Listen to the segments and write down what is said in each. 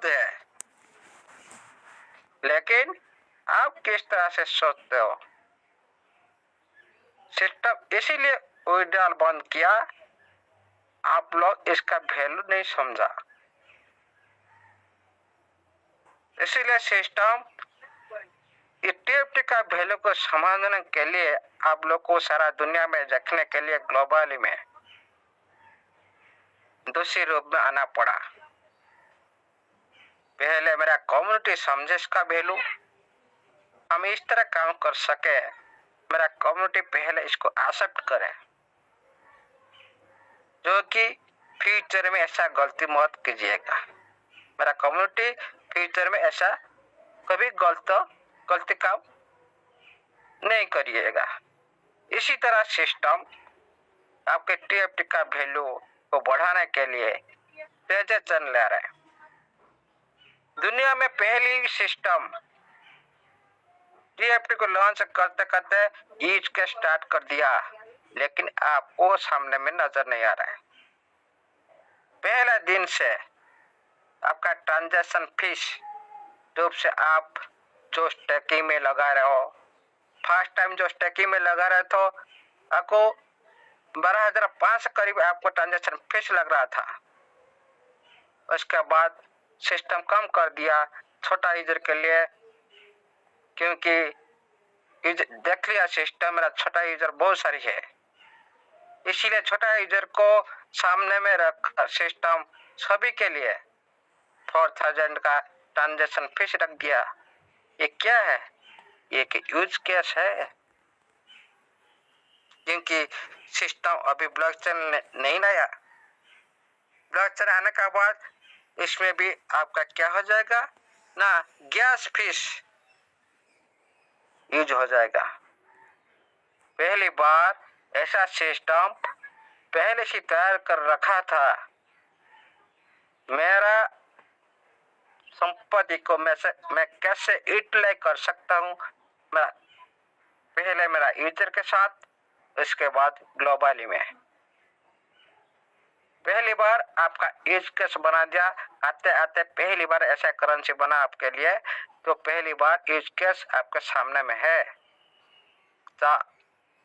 बहुत है, लेकिन आप किस तरह से सोचते हो? सिस्टम इसीलिए विड्रॉल बंद किया, आप लोग इसका वैल्यू नहीं समझा। इसीलिए सिस्टम ईटीएफटी का वैल्यू को समझने के लिए आप लोग को सारा दुनिया में रखने के लिए ग्लोबली में दूसरे रूप में आना पड़ा। पहले मेरा कम्युनिटी समझे इसका वैल्यू, हम इस तरह काम कर सके, मेरा कम्युनिटी पहले इसको एक्सेप्ट करे, जो कि फ्यूचर में ऐसा गलती मत कीजिएगा। मेरा कम्युनिटी फ्यूचर में ऐसा कभी गलती काम नहीं करिएगा। इसी तरह सिस्टम आपके टीएफटी का वैल्यू को बढ़ाने के लिए तेज चल ले रहा है। दुनिया में पहली सिस्टम टीएफटी को लॉन्च करते करते यूज के स्टार्ट कर दिया, लेकिन आपको सामने में नजर नहीं आ रहा है। पहले दिन से आपका ट्रांजैक्शन फीस रूप से आप जो स्टेकिंग में लगा रहे हो, फर्स्ट टाइम जो स्टेकिंग में लगा रहे तो आपको 12,500 करीब आपको ट्रांजैक्शन फीस लग रहा था। उसके बाद सिस्टम कम कर दिया छोटा यूजर के लिए, क्योंकि देख लिया सिस्टम मेरा छोटा यूजर बहुत सारी है, इसीलिए छोटा यूजर को सामने में रख सिस्टम सभी के लिए 4,000 का ट्रांजैक्शन फीस रख दिया। ये क्या है? ये कि यूज केस है, क्योंकि सिस्टम अभी ब्लॉकचेन नहीं लाया। ब्लॉकचेन आने के बाद इसमें भी आपका क्या हो जाएगा ना, गैस फीस यूज हो जाएगा। पहली बार ऐसा सिस्टम पहले से तैयार कर रखा था। मेरा संपत्ति को मैं कैसे यूटिलाइज कर सकता हूँ, पहले मेरा यूजर के साथ, उसके बाद ग्लोबली में। पहली बार आपका यूज केस बना दिया, आते आते पहली बार ऐसा करेंसी बना आपके लिए, तो पहली बार यूज केस आपके सामने में है। तो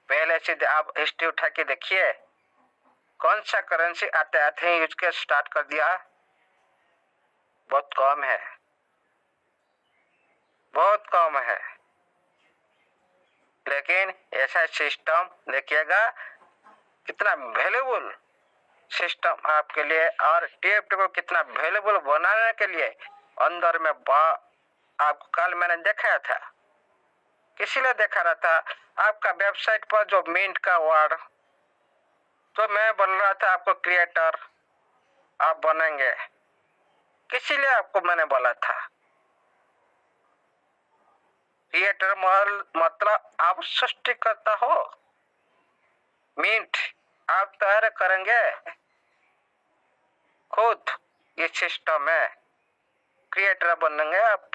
पहले से आप हिस्ट्री उठा के देखिए, कौन सा करेंसी आते आते ही यूज केस स्टार्ट कर दिया? बहुत कम है, बहुत कम है। लेकिन ऐसा सिस्टम देखिएगा कितना वैल्यूबल सिस्टम आपके लिए, और टीएफटी को कितना वैल्यूबल बनाने के लिए अंदर में आपको कल मैंने दिखाया था। किसी ने देखा रहा था आपका वेबसाइट पर जो मिंट का वर्ड तो मैं बोल रहा था आपको क्रिएटर आप बनेंगे, किसी लिए आपको मैंने बोला था क्रिएटर मतलब आप सृष्टि करता हो, मिंट आप तैयार करेंगे खुद, ये सिस्टम है, क्रिएटर बनेंगे आप।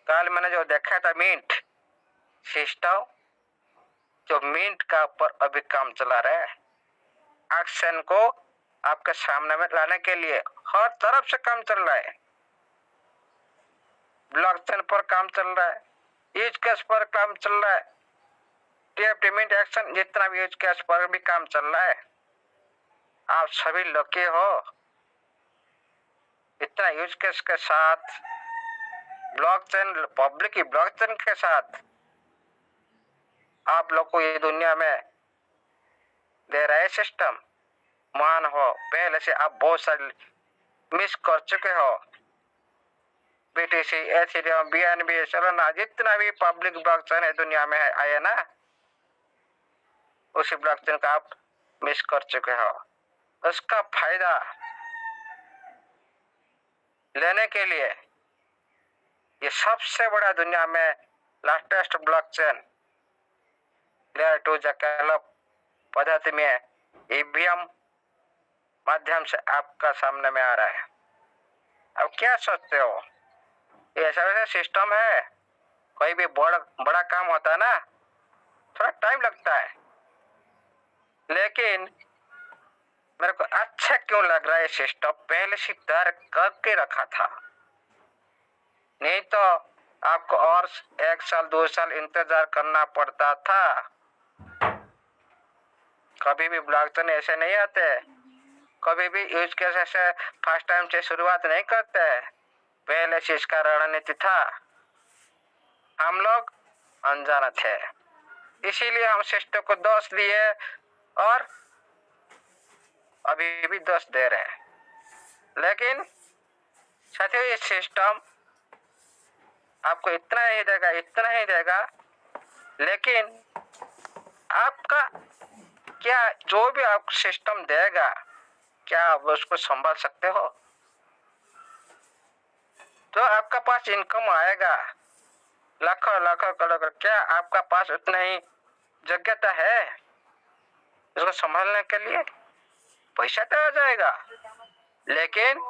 कल मैंने जो देखा था मिंट सिस्टम, जो मिंट का ऊपर अभी काम चला रहा है, एक्शन को आपके सामने में लाने के लिए हर तरफ से काम चल रहा है। ब्लॉकचेन पर काम चल रहा है, यूज केस पर काम चल रहा है, टीएफटी मिंट एक्शन जितना भी यूज केस पर भी काम चल रहा है। आप सभी लकी हो, इतना यूज केस के साथ ब्लॉकचेन पब्लिक की ब्लॉकचेन के साथ आप लोग को ये दुनिया में दे रहा है सिस्टम। मान हो पहले से आप बहुत सारे मिस कर चुके हो, बीटीसी, एथेरियम, बीएनबी, सोलाना, जितना भी पब्लिक ब्लॉकचेन है दुनिया में आए ना, उसी ब्लॉकचेन का आप मिस कर चुके हो। उसका फायदा लेने के लिए ये सबसे बड़ा दुनिया में लार्जेस्ट ब्लॉकचेन लेयर 2 जैकैलो पद्धति में ईवीएम माध्यम से आपका सामने में आ रहा है। अब क्या सोचते हो, ये ऐसा सिस्टम है? कोई भी बड़ा काम होता है ना, थोड़ा टाइम लगता है, लेकिन मेरे को अच्छा क्यों लग रहा है सिस्टम पहले से तैयार करके रखा था, नहीं तो आपको और 1 साल 2 साल इंतजार करना पड़ता था। कभी भी ब्लॉकचेन ऐसे नहीं आते, कभी भी यूज केस ऐसे फर्स्ट टाइम से शुरुआत नहीं करते, पहले से इसका रणनीति था। हम लोग अनजाना थे, इसीलिए हम सिस्टम को दोष दिए और अभी भी दोष दे रहे हैं। लेकिन साथियों ये सिस्टम आपको इतना ही देगा, इतना ही देगा, लेकिन आपका क्या जो भी आपको सिस्टम देगा क्या आप उसको संभाल सकते हो? तो आपका पास इनकम आएगा लाखों लाखों करोड़, क्या आपका पास उतना ही योग्यता है इसको संभालने के लिए? पैसा तो आ जाएगा, लेकिन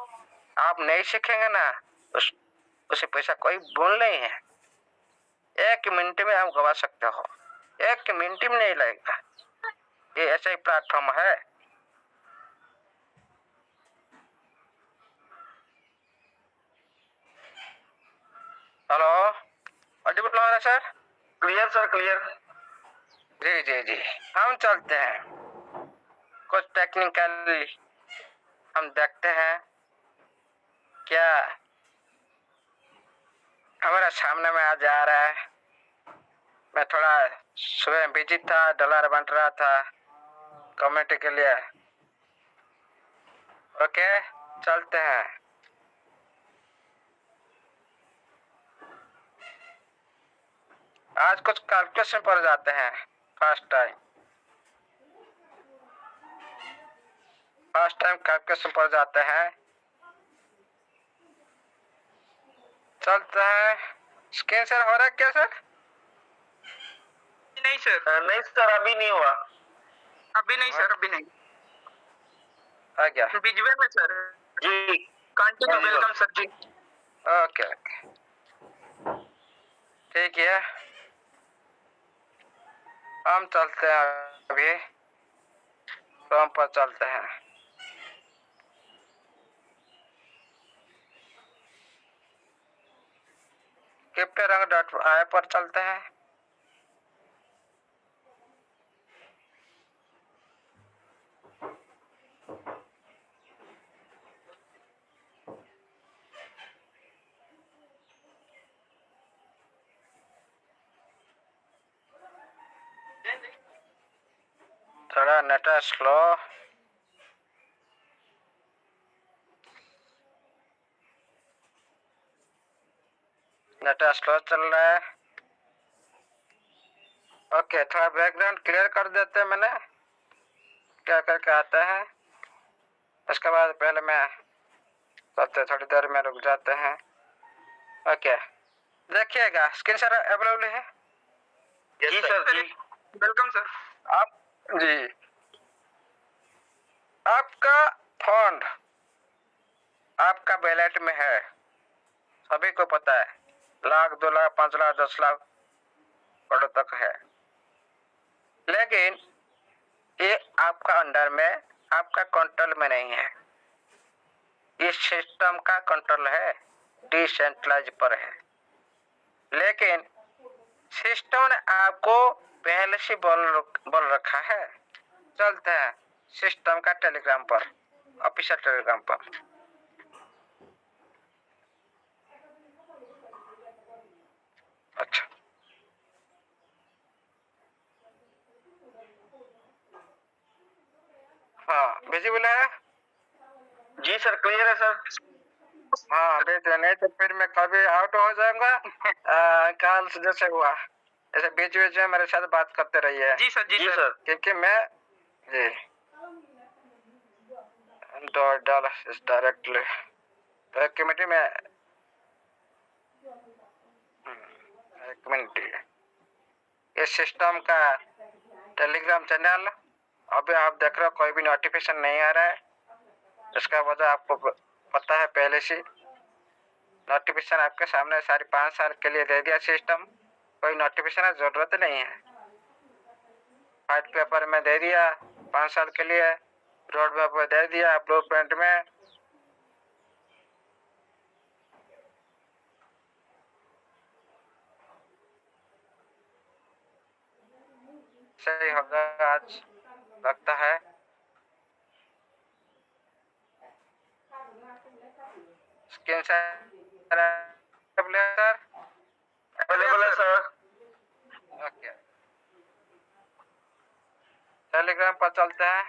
आप नहीं सीखेंगे ना, उसे पैसा कोई भूल नहीं है। 1 मिनट में आप गवा सकते हो, 1 मिनट में नहीं लगेगा। ये ऐसा ही प्लेटफॉर्म है। हेलो, ऑडिबल हो रहा है सर? Clear sir, clear. जी जी जी, हम चलते हैं, कुछ टेक्निकल हम देखते हैं क्या हमारा सामने में आ जा रहा है। मैं थोड़ा सुबह बिजी था, डॉलर बन रहा था कम्युनिटी के लिए। ओके, चलते हैं। आज कुछ कैलकुलेशन पर जाते हैं। फर्स्ट टाइम कैलकुलेशन पर जाते हैं, चलते हैं। स्क्रीन शेयर हो रहा है क्या सर? नहीं सर, नहीं सर, अभी नहीं हुआ। अभी नहीं सर, अभी नहीं आ गया? विजुअल में सर जी। कंटिन्यू, वेलकम सर जी। ओके ओके, ठीक है, हम चलते हैं अभी, फॉर्म पर चलते हैं। cryptorang.ai पर चलते हैं। थोड़ा नेट स्लो, नेट स्लो चल रहा है। ओके, थोड़ा बैकग्राउंड क्लियर कर देते हैं, मैंने क्या करके आता है। उसके बाद पहले मैं करते, थोड़ी देर में रुक जाते हैं। ओके, देखिएगा स्क्रीन शेयर अवेलेबल है? जी सर जी, वेलकम सर। आप जी, आपका फंड आपका वैलेट में है, सभी को पता है। 1 लाख 2 लाख 5 लाख 10 लाख करोड़ तक है, लेकिन ये आपका अंडर में, आपका कंट्रोल में नहीं है। इस सिस्टम का कंट्रोल है, डिसेंट्रलाइज पर है। लेकिन सिस्टम ने आपको पहले से बोल रखा है। चलते हैं सिस्टम का टेलीग्राम पर, ऑफिशियल टेलीग्राम पर। अच्छा, हाँ विजिबल है? जी सर, क्लियर है सर। हाँ भेजो, नहीं तो फिर मैं कभी आउट हो जाऊंगा। कल से जैसे हुआ ऐसे बीच बीच में मेरे साथ बात करते रहिए। जी सर, जी सर। क्योंकि मैं जी डायरेक्टली कमेटी में, एक मिनट, ये सिस्टम का टेलीग्राम चैनल अभी आप देख रहे हो, कोई भी नोटिफिकेशन नहीं आ रहा है। इसका वजह आपको पता है पहले से। नोटिफिकेशन आपके सामने सारी 5 साल के लिए दे दिया सिस्टम, कोई नोटिफिकेशन की जरूरत नहीं है। व्हाइट पेपर में दे दिया 5 साल के लिए, रोड मैप में दे दिया ब्लूप्रिंट में। सही होगा आज लगता है। स्क्रीन शेयर अवेलेबल है सर। ओके, टेलीग्राम पर चलते हैं।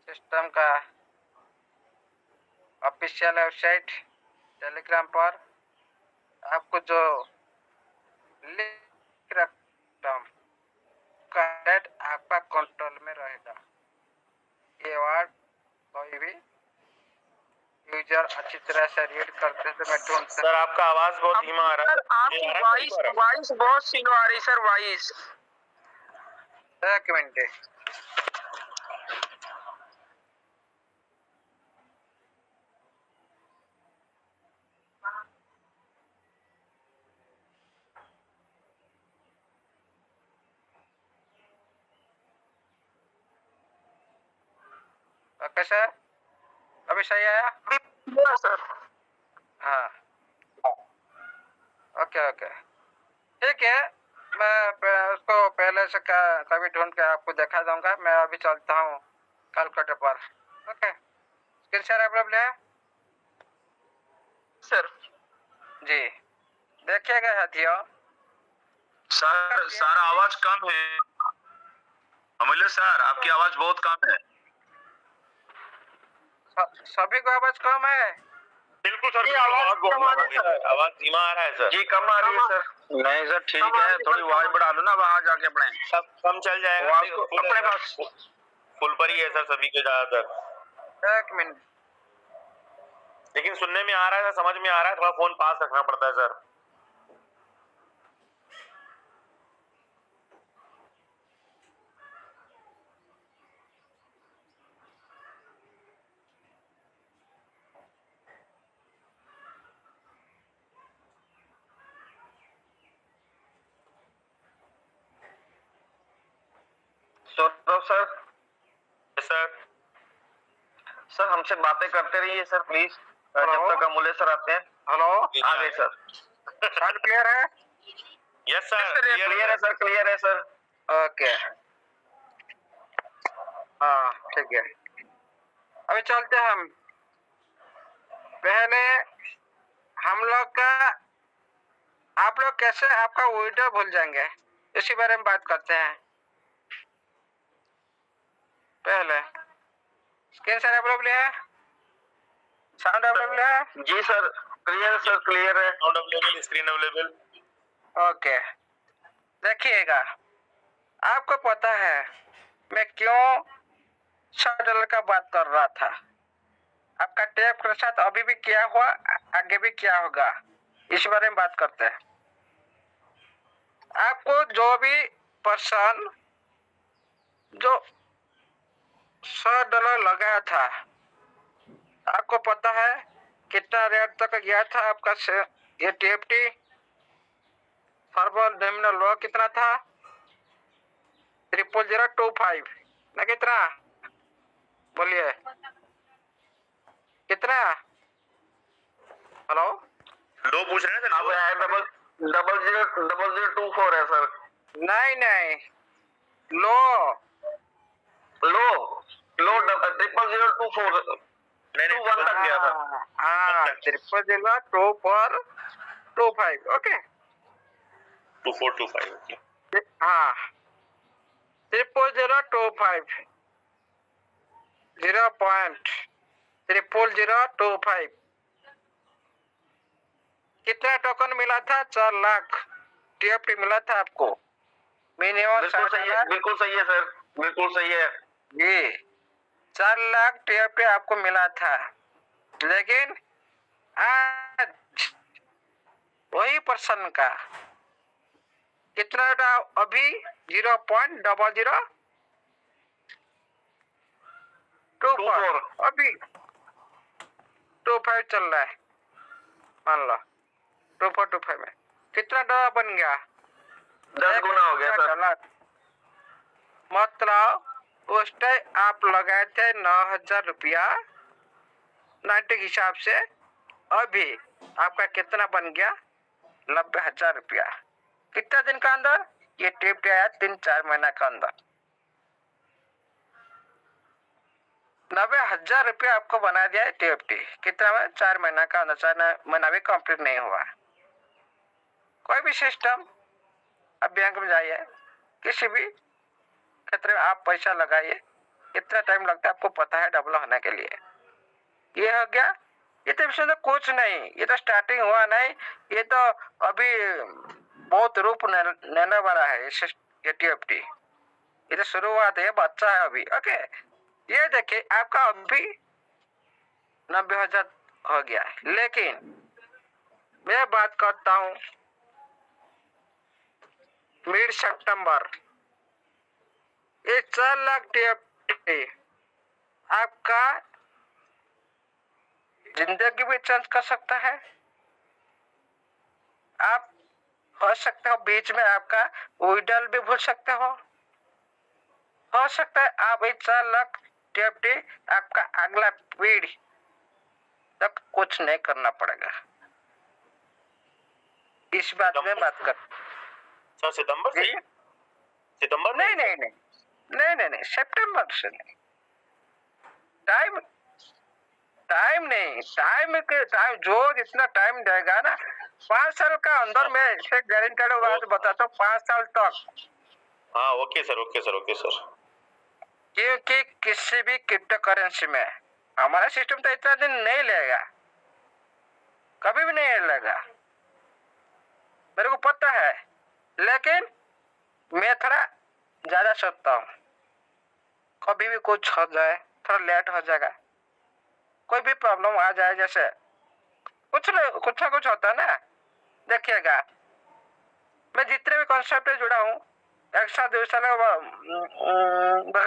सिस्टम का ऑफिशियल वेबसाइट टेलीग्राम पर आपको जो लिंक रखता हूँ आपका कंट्रोल में रहेगा। ये वर्ड कोई भी यूजर अच्छी तरह से रीड करते तो मैं ढूंढता। सर आपका आवाज बहुत धीमा आ रहा है। सर आपकी वॉइस बहुत स्लो आ रही सर, वॉइस। एक मिनट, ओके सर, अभी सही आया? अभी सर। हाँ, ओके ओके, ठीक है। मैं उसको पहले से कभी ढूंढ के आपको दिखा दूंगा। मैं अभी चलता हूँ कैलकुलेटर पर। ओके, स्क्रीन शेयर अवेलेबल है सर जी, देखिएगा साथियों। सर आवाज कम है। अमूल्य सर आपकी आवाज बहुत कम है। सभी को आवाज कम है? बिल्कुल सर, आवाज कम आ रही है। आवाज धीमा आ रहा है सर। जी कम आ रही है सर। नहीं सर ठीक है, थोड़ी आवाज बढ़ा लो ना वहाँ जाके अपने। सब कम चल जाएगा आवाज को अपने पास। फुल पर ही है सर सभी के ज्यादातर। एक मिनट, लेकिन सुनने में आ रहा है, समझ में आ रहा है, थोड़ा फोन पास रखना पड़ता है sir. Saurabh sir. Sir sir हमसे बातें करते रहिए सर प्लीज, जब तक अमूल्य सर आते हैं। हेलो, आ गए सर। साउंड क्लियर है? यस सर, क्लियर है सर, क्लियर है सर। ओके, हाँ ठीक है। अभी चलते हैं हम। पहले हम लोग का, आप लोग कैसे आपका वीडियो भूल जाएंगे, इसी बारे में बात करते हैं। पहले स्क्रीन शेयर अवेलेबल है, साउंड अवेलेबल है? जी सर, क्लियर है सर, क्लियर है। Sound available, screen available. Okay, देखिएगा। आपको पता है मैं क्यों $100 का बात कर रहा था? आपका टैप के साथ अभी भी क्या हुआ, आगे भी क्या होगा, इस बारे में बात करते हैं। आपको जो भी पर्सन जो $100 लगाया था, आपको पता है कितना रेट तक गया था आपका ये टीएफटी? फॉरवर्ड नॉमिनल लो कितना था? 00025 ना, कितना बोलिए, कितना? हेलो, लो पूछ रहे हैं सर। अब है 000024 है सर। नहीं नहीं, लो लो लो 00024 नहीं 21 तक गया था। हाँ 0002425, ओके 2425 ओके। हाँ 00025 0.00025 कितना टोकन मिला था? 4 लाख टीएफटी मिला था आपको मिनिमम। बिल्कुल सही है, बिल्कुल सही है सर, बिल्कुल सही है जी, 4 लाख टीएफटी आपको मिला था। लेकिन आज वही पर्सन का कितना था अभी? 0.0024 अभी 25 चल रहा है, मान लो 2425 में कितना डॉलर बन गया? 10 गुना हो गया सर। मतलब उस टाइम आप लगाए थे 9,000 रुपया 90 के हिसाब से। अभी आपका कितना बन गया? 90,000 रुपया। कितना दिन का अंदर? ये टीएफटी आया 3-4 महीना का अंदर। 90,000 रुपया आपको बना दिया है टीएफटी। कितना में? 4 महीना का अंदर। 4 महीना भी कंप्लीट नहीं हुआ। कोई भी सिस्टम, अब बैंक में जाइए, किसी भी क्षेत्र में आप पैसा लगाइए, कितना टाइम लगता है आपको पता है डबल होने के लिए। ये हो गया। ये तो विषय तो कुछ नहीं, ये तो स्टार्टिंग हुआ नहीं, ये तो अभी बहुत रूप लेने वाला है ये टीएफटी। ये तो शुरुआत है, बच्चा है अभी। ओके, ये देखिए आपका अभी 90,000 हो गया। लेकिन मैं बात करता हूँ मिड सितंबर, ये 4 लाख टीएफटी आपका जिंदगी भी चेंज कर सकता है। आप हो सकता हो बीच में आपका विड्रॉल भी भूल सकते हो सकता है आप ये 4 लाख टीएफटी आपका अगला पीढ़ी तक कुछ नहीं करना पड़ेगा। इस बात में बात कर सर सितंबर से? सितंबर नहीं नहीं नहीं नहीं नहीं नहीं सितंबर से नहीं। टाइम नहीं, टाइम जो जितना टाइम देगा ना, 5 साल का अंदर में से गारंटेड बात बताता हूँ, 5 साल तक। हाँ okay sir, okay sir, okay sir. क्योंकि किसी भी क्रिप्टो करेंसी में हमारा सिस्टम तो इतना दिन नहीं लेगा, कभी भी नहीं लेगा, मेरे को पता है। लेकिन मैं थोड़ा ज्यादा सोचता हूँ, कभी भी कुछ हो जाए, थोड़ा लेट हो जाएगा, कोई भी प्रॉब्लम आ जाए, जैसे कुछ ना कुछ होता है ना। देखिएगा, मैं जितने भी कॉन्सेप्ट से जुड़ा हूँ, 1 साल 2 साल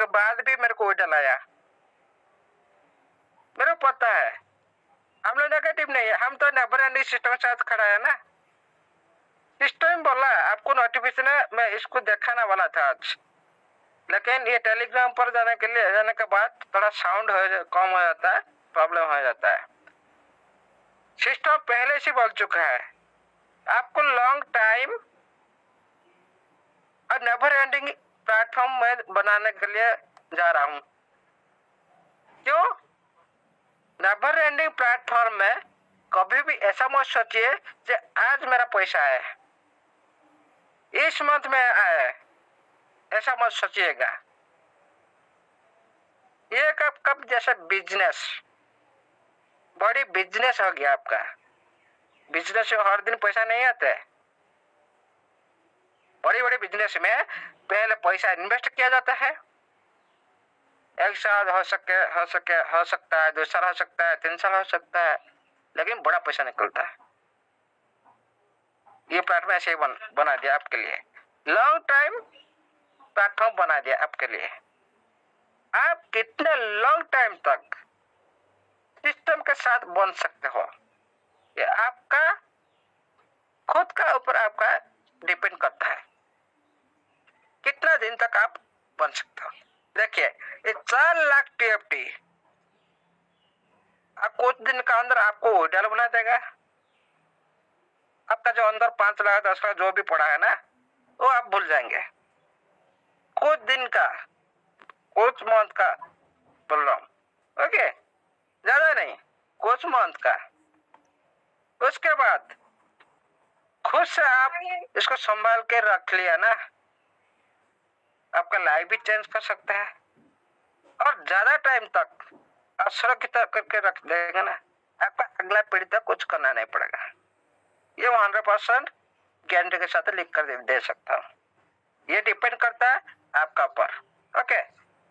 बाद भी मेरे को विड्रॉल आया। मेरे को पता है, हम लोग नेगेटिव नहीं है, हम तो नेवर एंडिंग सिस्टम के साथ खड़ा है ना। सिस्टम बोला आपको नोटिफिकेशन है, मैं इसको दिखाने वाला था आज, लेकिन ये टेलीग्राम पर जाने के बाद थोड़ा साउंड कम हो जाता है, प्रॉब्लम हो जाता है। सिस्टम पहले से बोल चुका है, आपको लॉन्ग टाइम और नेवर एंडिंग प्लेटफॉर्म में बनाने के लिए जा रहा हूं। क्यों? नेवर एंडिंग प्लेटफॉर्म में कभी भी ऐसा मत सोचिए कि आज मेरा पैसा है, इस मंथ में आया, ऐसा मत सोचिएगा। ये कब जैसे बिजनेस, बड़ी बिजनेस हो गया आपका। बिजनेस में हर दिन पैसा नहीं आता है। बड़ी बड़ी बिजनेस में पहले पैसा इन्वेस्ट किया जाता है, 1 साल हो सकता है, 2 साल हो सकता है, 3 साल हो सकता है, लेकिन बड़ा पैसा निकलता है। ये प्लेटफॉर्म ऐसे ही बना दिया आपके लिए, लॉन्ग टाइम प्लेटफॉर्म बना दिया आपके लिए। आप कितने लॉन्ग टाइम तक सिस्टम के साथ बन सकते हो, ये आपका खुद का ऊपर आपका डिपेंड करता है, कितना दिन तक आप बन सकते हो। देखिए, ये 4 लाख टीएफटी आप कुछ दिन का अंदर आपको विड्रॉल बना देगा। आपका जो अंदर 5 लाख 10 लाख जो भी पड़ा है ना, वो आप भूल जाएंगे। कुछ दिन का, कुछ मंथ का बोल रहा हूँ, ओके, ज्यादा नहीं, कुछ मंथ का। उसके बाद खुद से आप इसको संभाल के रख लिया ना, आपका लाइफ भी चेंज कर सकता है और ज्यादा टाइम तक सुरक्षित करके रख देगा ना, आपका अगला पीढ़ी तक कुछ करना नहीं पड़ेगा। ये 100% गारंटी के साथ लिख कर दे सकता हूँ। ये डिपेंड करता है आपका ऊपर, ओके।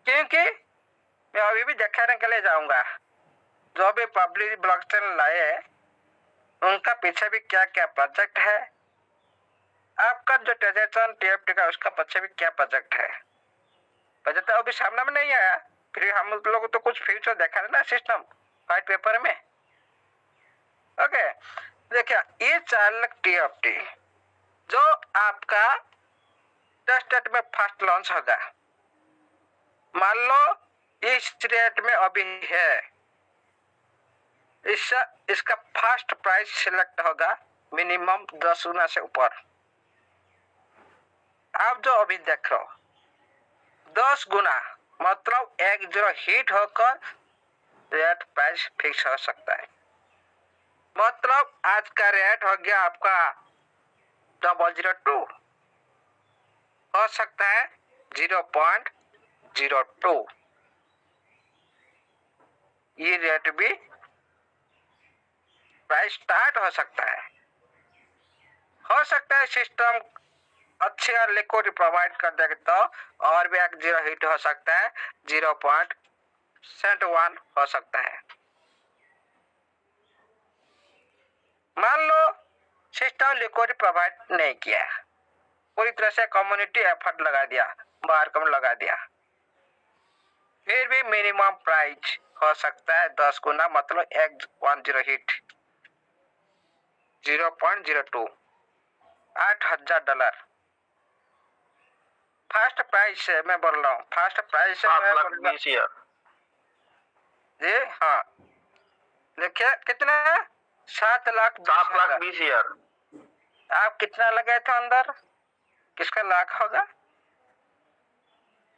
क्योंकि मैं अभी भी दिखाने के लिए जाऊंगा, जो भी पब्लिक ब्लॉकचेन लाए उनका पीछे भी क्या क्या प्रोजेक्ट है, आपका जो ट्रांजेक्शन टीएफटी का उसका पीछे भी क्या प्रोजेक्ट है। बजट तो अभी सामने में नहीं आया, फिर हम लोग तो कुछ फ्यूचर देखा है ना सिस्टम व्हाइट पेपर में, ओके। देखिए, ये 4 लाख टीएफटी जो आपका टेस्ट डेट में फर्स्ट लॉन्च होगा, मान लो इस रेट में अभी है, इसका फर्स्ट प्राइस सिलेक्ट होगा मिनिमम 10 गुना से ऊपर। आप जो अभी देख रहे हो 10 गुना मतलब 10 हिट होकर रेट प्राइस फिक्स हो सकता है। मतलब आज का रेट हो गया आपका 0.02, हो सकता है 0.02। ये रेट भी प्राइस स्टार्ट हो सकता है। हो सकता है सिस्टम अच्छे और लिक्विड प्रोवाइड कर दे तो और भी एक 0 हिट हो सकता है, 0.1 हो सकता है। मान लो सिस्टम लिक्विड प्रोवाइड नहीं किया, पूरी तरह से कम्युनिटी एफर्ट लगा दिया, बाहर कम लगा दिया, फिर भी मिनिमम प्राइस हो सकता है 10 गुना मतलब 10 हिट, 0.02, $8,000। फर्स्ट प्राइस से मैं बोल रहा हूँ, फर्स्ट प्राइस से मैं बोल रहा हूँ जी। हाँ देखिए कितना है, 7,20,000। आप कितना लगाए थे अंदर? किसका लाख होगा,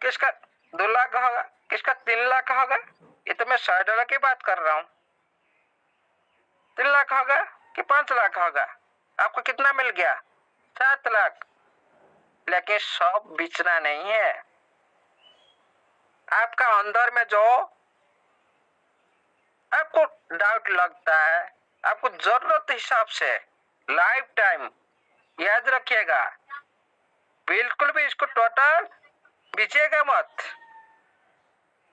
किसका 2 लाख होगा, किसका 3 लाख होगा? ये तो मैं $100 की बात कर रहा हूँ। 3 लाख होगा कि 5 लाख होगा? आपको कितना मिल गया? 7 लाख। लेकिन सब बेचना नहीं है। आपका अंदर में जो आपको डाउट लगता है, आपको जरूरत हिसाब से लाइफ टाइम याद रखिएगा, बिल्कुल भी इसको टोटल बेचिएगा मत।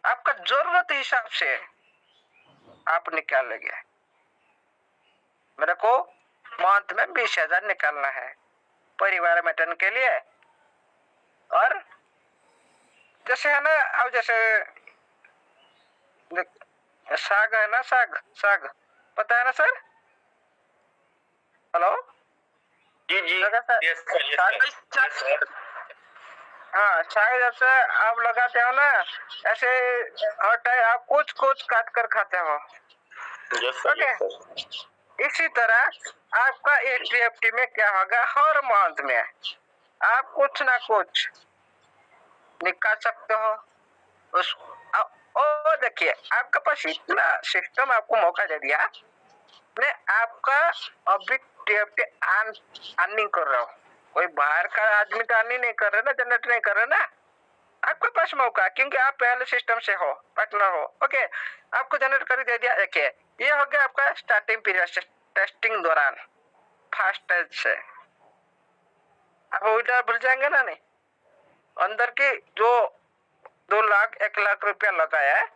आपका जरूरत हिसाब से आप निकालेंगे। मेरे को मंथ में 20,000 निकालना है परिवार मेंटेन के लिए। और जैसे है ना, अब जैसे साग है ना, साग पता है ना सर? हेलो जी जी, यस सर। हाँ साग जैसे आप लगाते हो ना, ऐसे हर टाइम आप कुछ कुछ काट कर खाते हो। ओके, इसी तरह आपका HDFT में क्या होगा, हर मंथ में आप कुछ ना कुछ निकाल सकते हो। उस और देखिए आपके पास इतना सिस्टम आपको मौका दे दिया, मैं आपका अभी TFT अर्निंग कर रहा हूँ, कोई बाहर का आदमी तो अर्निंग नहीं कर रहे ना, जनरेट नहीं कर रहे ना। आपके पास मौका, क्योंकि आप पहले सिस्टम से हो, पार्टनर हो। ओके, आपको जनरेट कर दे दिया। देखिए ये हो गया आपका स्टार्टिंग पीरियड से, टेस्टिंग दौरान फर्स्ट स्टेज से। आप विड्रॉल भूल जाएंगे ना? नहीं, अंदर की जो 2 लाख 1 लाख रुपया लगाया है,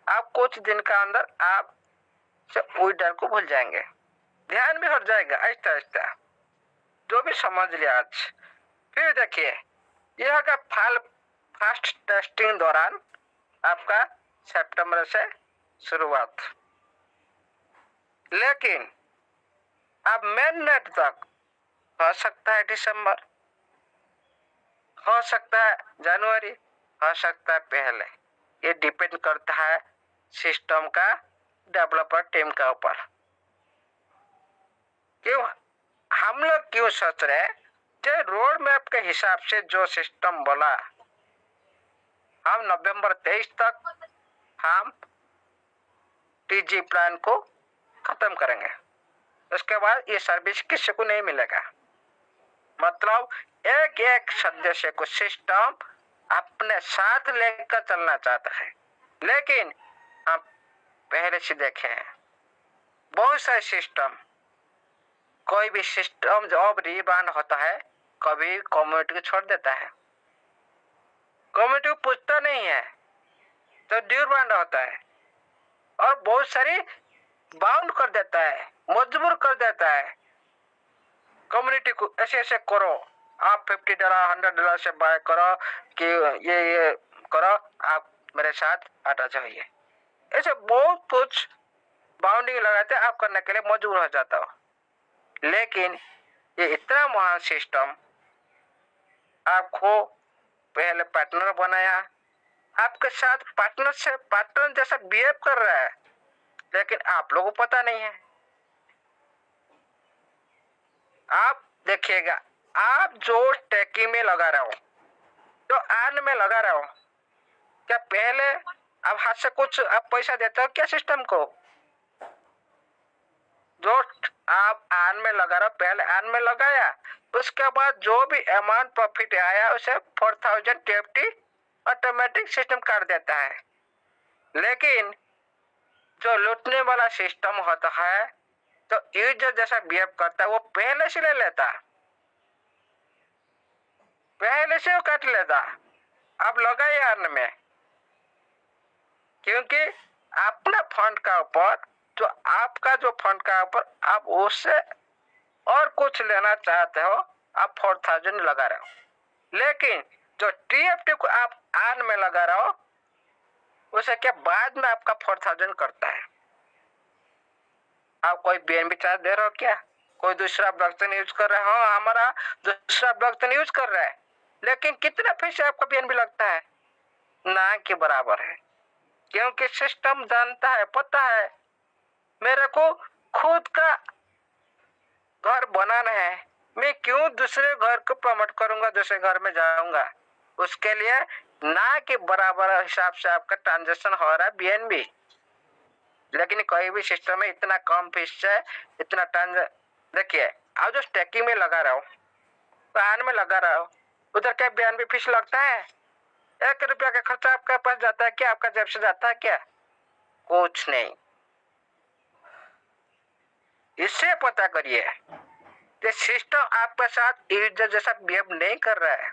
आप कुछ दिन का अंदर आप विड्रॉल को भूल जाएंगे, ध्यान भी हट जाएगा आहिस्ता आहिस्ता, जो भी समझ लिया आज। फिर देखिए यह होगा फर्स्ट टेस्टिंग दौरान आपका सितंबर से शुरुआत, लेकिन अब मेन नेट तक हो सकता है दिसंबर, हो सकता है जनवरी, हो सकता है पहले। ये डिपेंड करता है सिस्टम का डेवलपर टीम के ऊपर। क्यों हम लोग क्यों सोच रहे हैं जो रोड मैप के हिसाब से जो सिस्टम बोला, हम नवंबर 23 तक हम TG प्लान को खत्म करेंगे। उसके बाद ये सर्विस किसी को नहीं मिलेगा। मतलब एक एक सदस्य को सिस्टम अपने साथ लेकर चलना चाहता है। लेकिन हम पहले से देखे हैं बहुत सारे सिस्टम, कोई भी सिस्टम जब रीब्रांड होता है कभी कम्युनिटी को छोड़ देता है, कम्युनिटी को पूछता नहीं है तो रीब्रांड होता है, और बहुत सारी बाउंड कर देता है, मजबूर कर देता है कम्युनिटी को, ऐसे ऐसे करो, आप $50 $100 से बाय करो कि ये करो, आप मेरे साथ आना चाहिए। ऐसे बहुत कुछ बाउंडिंग लगाते आप करने के लिए मजबूर हो जाता हो। लेकिन ये इतना महान सिस्टम आपको पहले पार्टनर बनाया, आपके साथ पार्टनर जैसा बिहेव कर रहा है, लेकिन आप लोगों को पता नहीं है। आप देखिएगा, आप जो टैकी में लगा रहे हो, जो आन में लगा रहे हो, क्या पहले आप हाथ से कुछ आप पैसा देते हो क्या सिस्टम को? जो आप आन में लगा रहे हो, पहले आन में लगाया, उसके बाद जो भी अमाउंट प्रॉफिट आया उसे 4050 ऑटोमेटिक सिस्टम काट देता है। लेकिन जो लूटने वाला सिस्टम होता है, तो यूजर जैसा बिहेव करता है, वो पहले से ले लेता, पहले से वो काट लेता। आप लगाए अर्न में, क्योंकि अपना फंड का ऊपर, जो आपका जो फंड का ऊपर आप उससे और कुछ लेना चाहते हो, आप 4000 लगा रहे हो। लेकिन जो TFT को आप अर्न में लगा रहे हो, उसे क्या बाद में आपका 4000 करता है। आप कोई BNB चार्ज दे रहे हो क्या? कोई दूसरा ब्लॉकचेन यूज कर रहे हो? हमारा दूसरा ब्लॉकचेन यूज कर रहा है, लेकिन कितना पैसे आपका BNB लगता है? ना के बराबर है, क्योंकि सिस्टम जानता है, पता है मेरे को खुद का घर बनाना है, मैं क्यों दूसरे घर को प्रमोट करूंगा, दूसरे घर में जाऊंगा। उसके लिए ना के बराबर हिसाब से आपका ट्रांजैक्शन हो रहा है BNB। लेकिन कोई भी सिस्टम में इतना कम फीस से इतना देखिए, आप जो स्टैकिंग में लगा रहा हो, प्लान में लगा रहा हो, उधर क्या BNB फीस लगता है? 1 रुपया का खर्चा आपके पास जाता है क्या? आपका जेब से जाता है क्या? कुछ नहीं। इससे पता करिए कि सिस्टम आपके साथ यूजर जैसा बिहेव नहीं कर रहा है।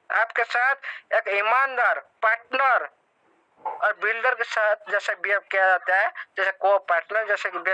आपके साथ एक ईमानदार पार्टनर और बिल्डर के साथ जैसे बिहेव किया जाता है, जैसे को पार्टनर जैसे